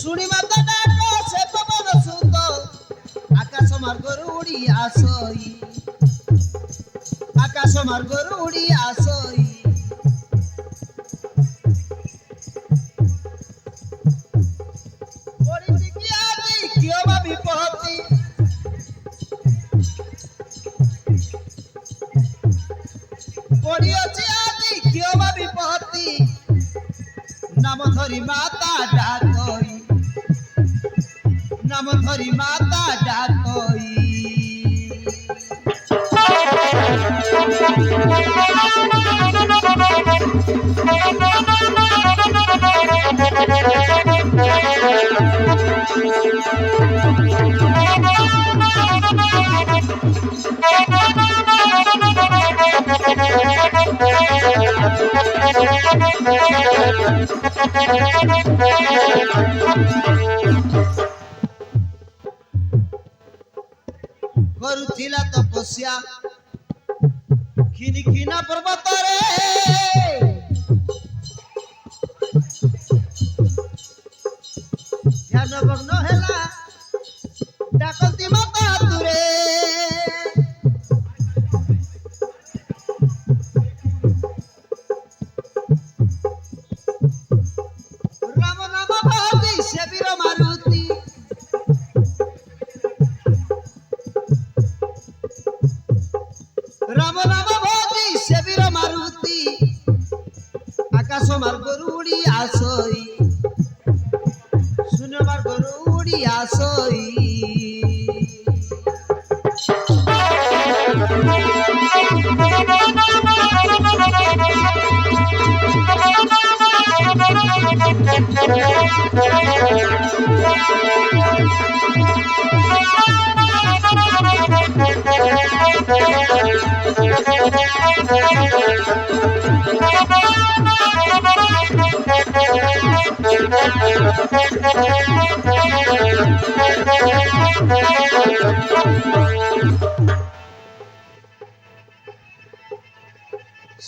শুনি মাতা ডাক সে পবন সুত আকাশ মার্গରୁ উড়ি আসই আকাশ মার্গରୁ উড়ি আসই পড়িছি কি আজি কিয় বা বিপত্তি পড়িছি আজি কিয় বা বিপত্তি নাম ধরি মাতা ডাকই নাম ধরি মাতা ডাকই କରୁଥିଲା ତପସ୍ୟା ଖିନି ଖିନା ପର୍ବତରେ ଧ୍ୟାନ ମଗ୍ନ ହେଲା ଡାକନ୍ତି ମାତା ତୁରେ ରାମ ନାମ ଭାବି ସେ ବୀର ମାରୁତି রাম নাম ভাবি সে বীর মারুতি আকাশ মার্গରୁ উড়ি আসই শূন্য মার্গରୁ উড়ি আসই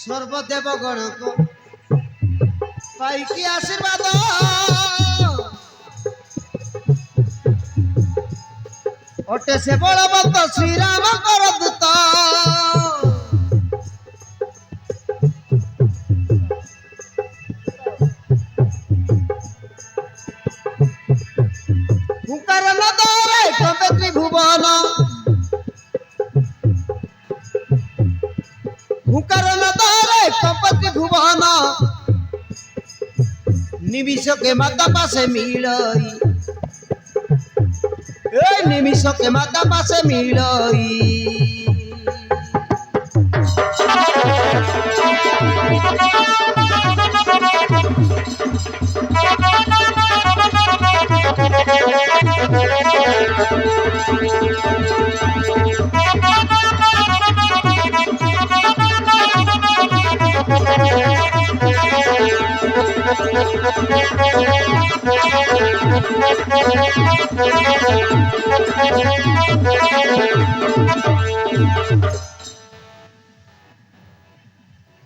সর্বদেব গণক পাইকি আশীর্বাদ অটে সে বলবন্ত শ্রীরাম কর দূত হুঙ্কার নদরে কবে ত্রিভুবন হুঙ্কার নদরে কবে ত্রিভুবন নিমিষকে মাতা পাশে মিলই এই নিমিষকে মাতা পাশে মিলই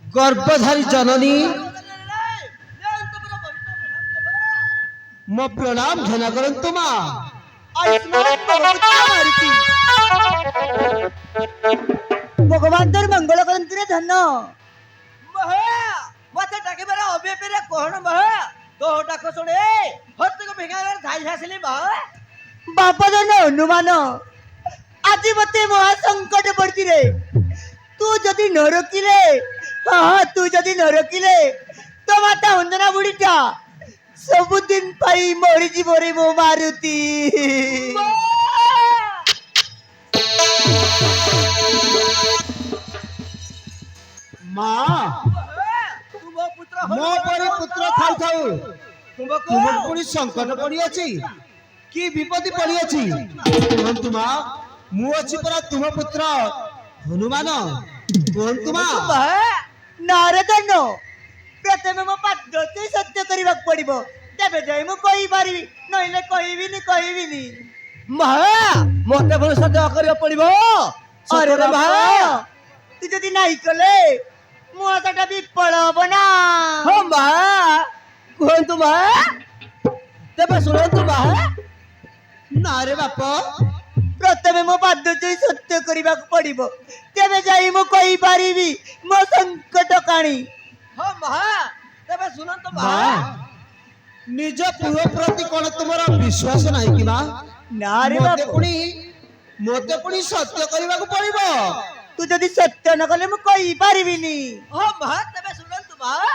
गर्भधारी जननी मो प्रणाम घना करंतु मा भगवान तर मंगल करंतु रे धन मते टाके बेरा अबे पेरे कोहण बह तो टाको सोडे हत को भेगार धाई हासली बह बापा धन हनुमान आज मते महा संकट पड़ती रे तू जदि न रोकिले हाँ तू जदि न रोकिले तो माता अंजना बुढ़ीटा सबुदिन पाई मरी जीव रे मो मारुति मां तुम पुत्र मो परि पुत्र थाउ थाउ तुम पुरी संकट पड़ी अछि की विपत्ति पड़ी अछि कहंतु मां मु अछि परा तुम पुत्र हनुमान कहंतु मां नारदन प्रथमे मो पादते सत्य करबा पड़िबो तबे जाई मु कहि पारिबी नइले कहिबिनी महा मोते भल सत्य करिया पड़िबो अरे रे भाई तू जदि नाही कले मो आटाटा विफल हबो ना हो महा कोहंतु महा ତେବେ ଶୁଣନ୍ତୁ ମହା ନା ରେ ବାପ, ପ୍ରଥମେ ମୋ ପାଦ ଛୁଇଁ ସତ୍ୟ କରିବାକୁ ପଡିବ, ତେବେ ଯାଇ ମୁଁ କହିପାରିବି ମୋ ସଙ୍କଟ କାଣି। ହଁ ମହା ତେବେ ଶୁଣନ୍ତୁ ମା ମହା ନିଜ ପୁଅ ପ୍ରତି କଣ ତୁମର ବିଶ୍ୱାସ ନାହିଁ କି ମା? ନା ରେ ମତେ ବାପ, ପୁଣି ସତ୍ୟ କରିବାକୁ ପଡିବ। ତୁ ଯଦି ସତ୍ୟ ନ କଲେ ମୁଁ କହିପାରିବିନି। ହଁ ମହା ତେବେ ଶୁଣନ୍ତୁ ମହା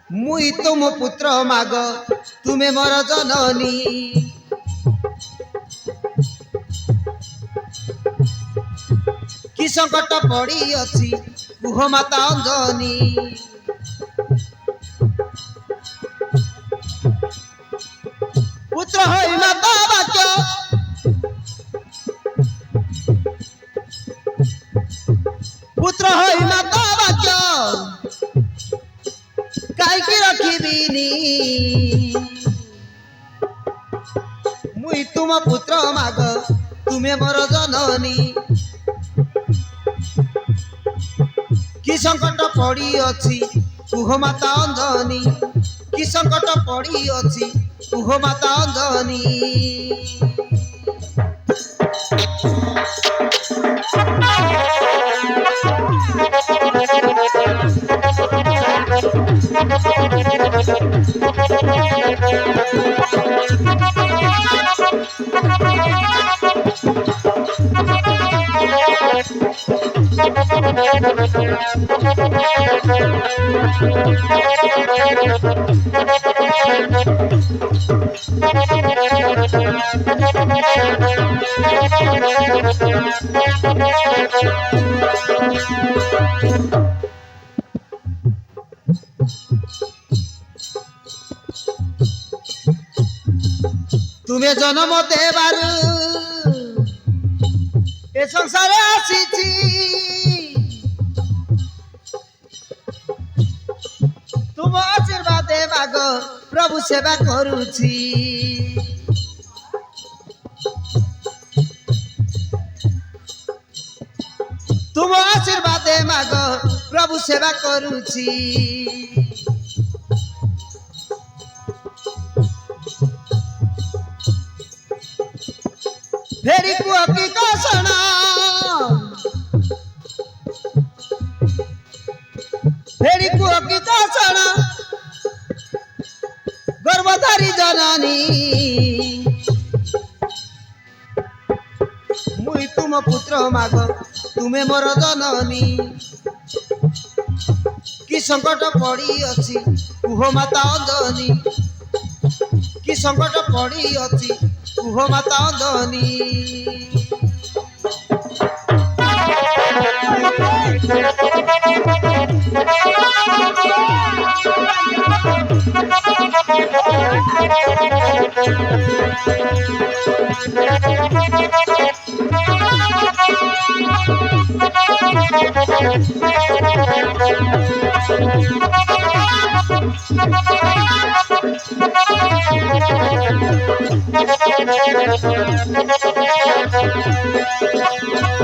ମୁଇଁ ତୁମ ପୁତ୍ର ମାଗ, ତୁମେ ମୋର ଜନନୀ। କି ସଂକଟ ପଡ଼ିଅଛି କୁହ ମାତା ଅଞ୍ଜନି। ପୁତ୍ର ହୋଇ ମାତା ବାକ୍ୟ, ପୁତ୍ର ହୋଇ ମାତା ବାକ୍ୟ କାହିଁକି ରଖିବିନି। ମୁଇଁ ତୁମ ପୁତ୍ର ମାଗ, ତୁମେ ମୋର ଜନନୀ। କି ସଂକଟ ପଡ଼ିଅଛି କୁହ ମାତା ଅଞ୍ଜନି। କି ସଂକଟ ପଡ଼ିଅଛି କୁହ ମାତା ଅଞ୍ଜନି। ତୁମେ ଜନ୍ମ ଦେବାରୁ ଏ ସଂସାର ଆସିଛି। ତୁମ ଆଶୀର୍ବାଦ ମାଗ, ପ୍ରଭୁ ସେବା କରୁଛି। ତୁମ ଆଶୀର୍ବାଦ ମାଗ, ପ୍ରଭୁ ସେବା କରୁଛି। ଫେରି କୁହ କି କଷଣ, ଫେରି କୁହ କି କଷଣ ଗର୍ଭଧାରୀ ଜନନୀ। ମୁଇଁ ତୁମ ପୁତ୍ର ମାଗ, ତୁମେ ମୋର ଜନନୀ। କି ସଂକଟ ପଡ଼ିଅଛି କୁହ ମାତା ଅଞ୍ଜନି। କି ସଂକଟ ପଡ଼ିଅଛି କୁହ ମାତା ଅଞ୍ଜନି।